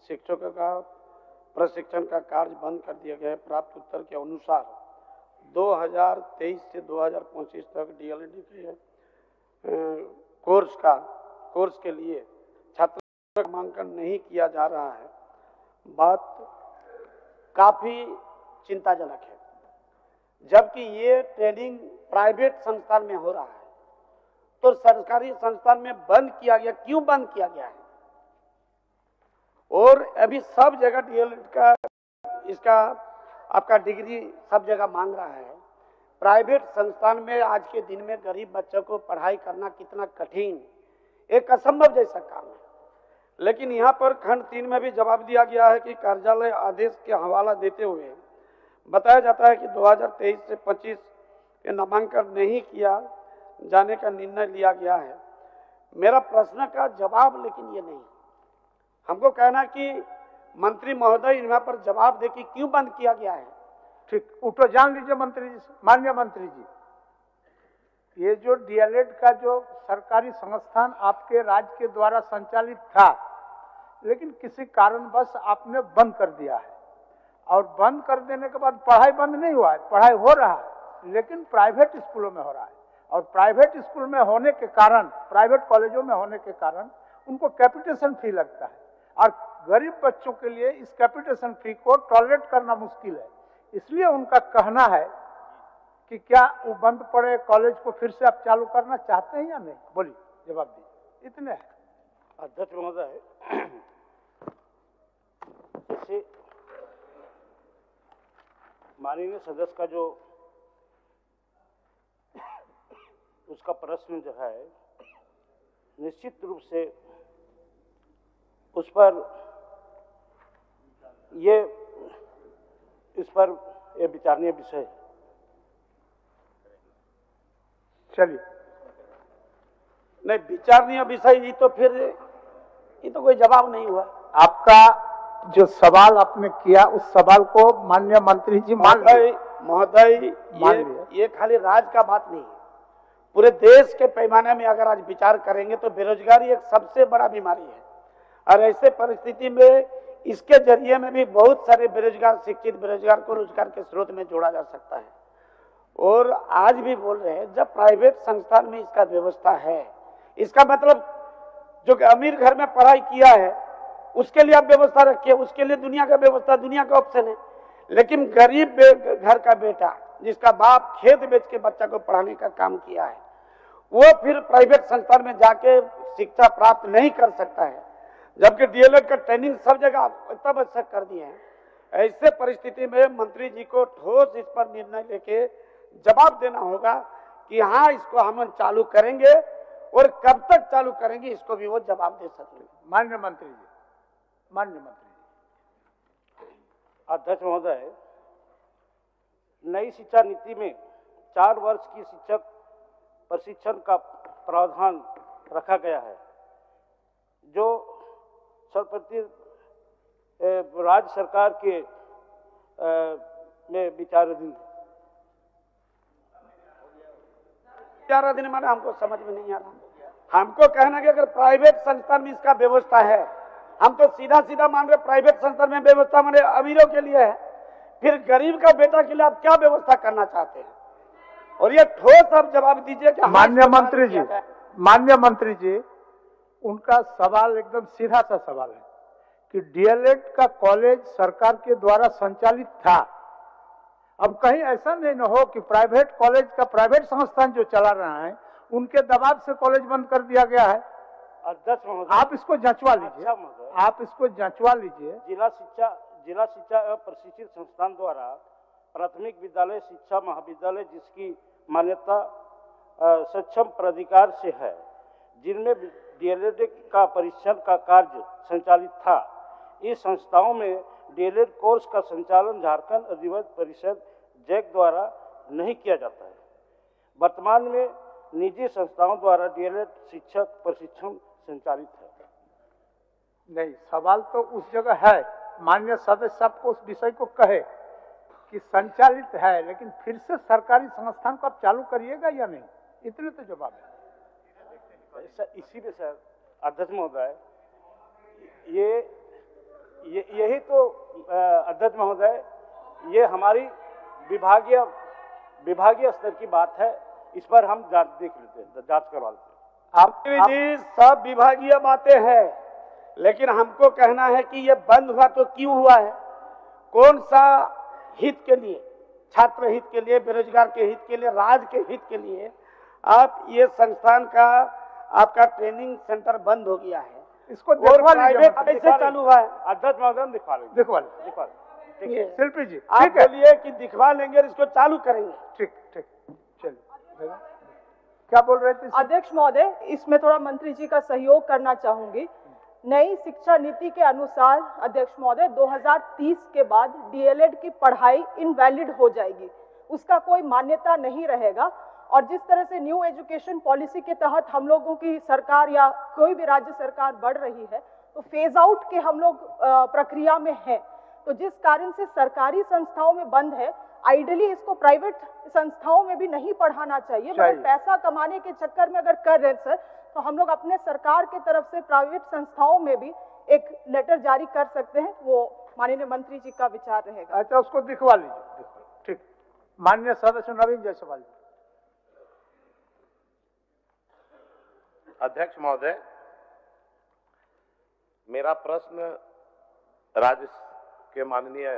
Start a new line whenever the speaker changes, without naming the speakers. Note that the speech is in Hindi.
शिक्षकों का प्रशिक्षण का कार्य बंद कर दिया गया है। प्राप्त उत्तर के अनुसार 2023 से 2025 तक डीएलएड के कोर्स के लिए छात्र नामांकन नहीं किया जा रहा है। बात काफी चिंताजनक है, जबकि ये ट्रेनिंग प्राइवेट संस्थान में हो रहा है, तो सरकारी संस्थान में बंद किया गया। क्यों बंद किया गया है? और अभी सब जगह डीएलएड का इसका आपका डिग्री सब जगह मांग रहा है। प्राइवेट संस्थान में आज के दिन में गरीब बच्चों को पढ़ाई करना कितना कठिन, एक असंभव जैसा काम है। लेकिन यहाँ पर खंड 3 में भी जवाब दिया गया है कि कार्यालय आदेश के हवाला देते हुए बताया जाता है कि 2023 से 25 के नामांकन नहीं किया जाने का निर्णय लिया गया है। मेरा प्रश्न का जवाब लेकिन ये नहीं, हमको कहना कि मंत्री महोदय यहाँ पर जवाब दे कि क्यों बंद किया गया है।
ठीक, उठो जान लीजिए मंत्री जी। माननीय मंत्री जी, ये जो डीएलएड का जो सरकारी संस्थान आपके राज्य के द्वारा संचालित था, लेकिन किसी कारणवश आपने बंद कर दिया है, और बंद कर देने के बाद पढ़ाई बंद नहीं हुआ है, पढ़ाई हो रहा है, लेकिन प्राइवेट स्कूलों में हो रहा है। और प्राइवेट स्कूल में होने के कारण, प्राइवेट कॉलेजों में होने के कारण उनको कैपिटेशन फी लगता है, और गरीब बच्चों के लिए इस कैपिटेशन फी को टॉलरेट करना मुश्किल है। इसलिए उनका कहना है कि क्या वो बंद पड़े कॉलेज को फिर से आप चालू करना चाहते हैं या नहीं? बोलिए, जवाब दीजिए। इतने है।
अध्यक्ष महोदय, जैसे माननीय सदस्य का जो उसका प्रश्न जो है, निश्चित रूप से उस पर इस पर ये विचारणीय विषय है।
चलिए,
नहीं विचारणीय विषय ही तो फिर ये तो कोई जवाब नहीं हुआ।
आपका जो सवाल आपने किया उस सवाल को माननीय मंत्री जी
महोदय ये खाली राज्य का बात नहीं है, पूरे देश के पैमाने में अगर आज विचार करेंगे तो बेरोजगारी एक सबसे बड़ा बीमारी है। और ऐसे परिस्थिति में इसके जरिए में भी बहुत सारे बेरोजगार शिक्षित बेरोजगार को रोजगार के स्रोत में जोड़ा जा सकता है। और आज भी बोल रहे हैं, जब प्राइवेट संस्थान में इसका व्यवस्था है, इसका मतलब जो अमीर घर में पढ़ाई किया है उसके लिए आप व्यवस्था रखिए, उसके लिए दुनिया का व्यवस्था, दुनिया का ऑप्शन है। लेकिन गरीब घर का बेटा जिसका बाप खेत बेच के बच्चा को पढ़ाने का काम किया है, वो फिर प्राइवेट संस्थान में जाके शिक्षा प्राप्त नहीं कर सकता है, जबकि डीएलएड का ट्रेनिंग सब जगह इतना आवश्यक कर दिए हैं। ऐसे परिस्थिति में मंत्री जी को ठोस इस पर निर्णय लेके जवाब देना होगा कि हाँ, इसको हम चालू करेंगे, और कब तक चालू करेंगे इसको भी वो जवाब दे सकेंगे।
माननीय मंत्री जी, माननीय मंत्री जी।
अध्यक्ष महोदय, नई शिक्षा नीति में 4 वर्ष की शिक्षक प्रशिक्षण का प्रावधान रखा गया है, जो सर्वप्रति राज्य सरकार के में विचाराधीन है। विचाराधीन माने हमको समझ में नहीं आ रहा। हमको कहना कि अगर प्राइवेट संस्थान में इसका व्यवस्था है, हम तो सीधा सीधा मान रहे प्राइवेट संस्थान में व्यवस्था माने अमीरों के लिए है, फिर गरीब का बेटा के लिए आप क्या व्यवस्था करना चाहते हैं? और ये ठोस आप जवाब दीजिए कि
माननीय मंत्री जी, माननीय मंत्री जी, उनका सवाल एकदम सीधा सा सवाल है कि डीएलएड का कॉलेज सरकार के द्वारा संचालित था, अब कहीं ऐसा नहीं न हो कि प्राइवेट कॉलेज का प्राइवेट संस्थान जो चला रहा है उनके दबाव से कॉलेज बंद कर दिया गया है।
अध्यक्ष महोदय,
आप इसको जांचवा लीजिए, आप इसको जांचवा लीजिए।
जिला शिक्षा एवं प्रशिक्षण संस्थान द्वारा प्राथमिक विद्यालय शिक्षा महाविद्यालय जिसकी मान्यता सक्षम प्राधिकार से है, जिनमें डीएलएड का परीक्षण का कार्य संचालित था, इस संस्थाओं में डीएलएड कोर्स का संचालन झारखंड अधिवक्ता परिषद जैक द्वारा नहीं किया जाता है। वर्तमान में निजी संस्थाओं द्वारा डीएलएड शिक्षक प्रशिक्षण संचालित है।
नहीं, सवाल तो उस जगह है, माननीय सदस्य साहब को उस विषय को कहे कि संचालित है, लेकिन फिर से सरकारी संस्थान को आप चालू करिएगा या नहीं, इतने तो जवाब है। इसी में सर
अध्यक्ष महोदय,
अध्यक्ष महोदय, ये हमारी विभागीय स्तर की बात है, इस पर हम देख लेते हैं, जांच करवा लेते हैं।
आप जी सब विभागीय बातें हैं, लेकिन हमको कहना है कि ये बंद हुआ तो क्यों हुआ है, कौन सा हित के लिए, छात्र हित के लिए, बेरोजगार के हित के लिए, राज्य के हित के लिए आप ये संस्थान का आपका ट्रेनिंग सेंटर बंद हो गया है,
इसको
प्राइवेट कैसे चालू हुआ है?
अध्यक्ष महोदय हम दिखवा लेंगे।
शिल्पी जी
आप बोलिए कि दिखवा लेंगे और इसको चालू करेंगे।
ठीक चलिए, क्या बोल रहे थे?
अध्यक्ष महोदय, इसमें थोड़ा मंत्री जी का सहयोग करना चाहूंगी। नई शिक्षा नीति के अनुसार अध्यक्ष महोदय 2030 के बाद डीएलएड की पढ़ाई इनवैलिड हो जाएगी, उसका कोई मान्यता नहीं रहेगा। और जिस तरह से न्यू एजुकेशन पॉलिसी के तहत हम लोगों की सरकार या कोई भी राज्य सरकार बढ़ रही है, तो फेज आउट के हम लोग प्रक्रिया में हैं, तो जिस कारण से सरकारी संस्थाओं में बंद है, आइडियली इसको प्राइवेट संस्थाओं में भी नहीं पढ़ाना चाहिए, मगर पैसा कमाने के चक्कर में अगर कर रहे हैं सर, तो हम लोग अपने सरकार की तरफ से प्राइवेट संस्थाओं में भी एक लेटर जारी कर सकते हैं, वो माननीय मंत्री जी का विचार रहेगा।
अच्छा, उसको दिखवा लीजिए। ठीक, माननीय सदस्य नवीन जायसवाल।
अध्यक्ष महोदय, मेरा प्रश्न राज्य के माननीय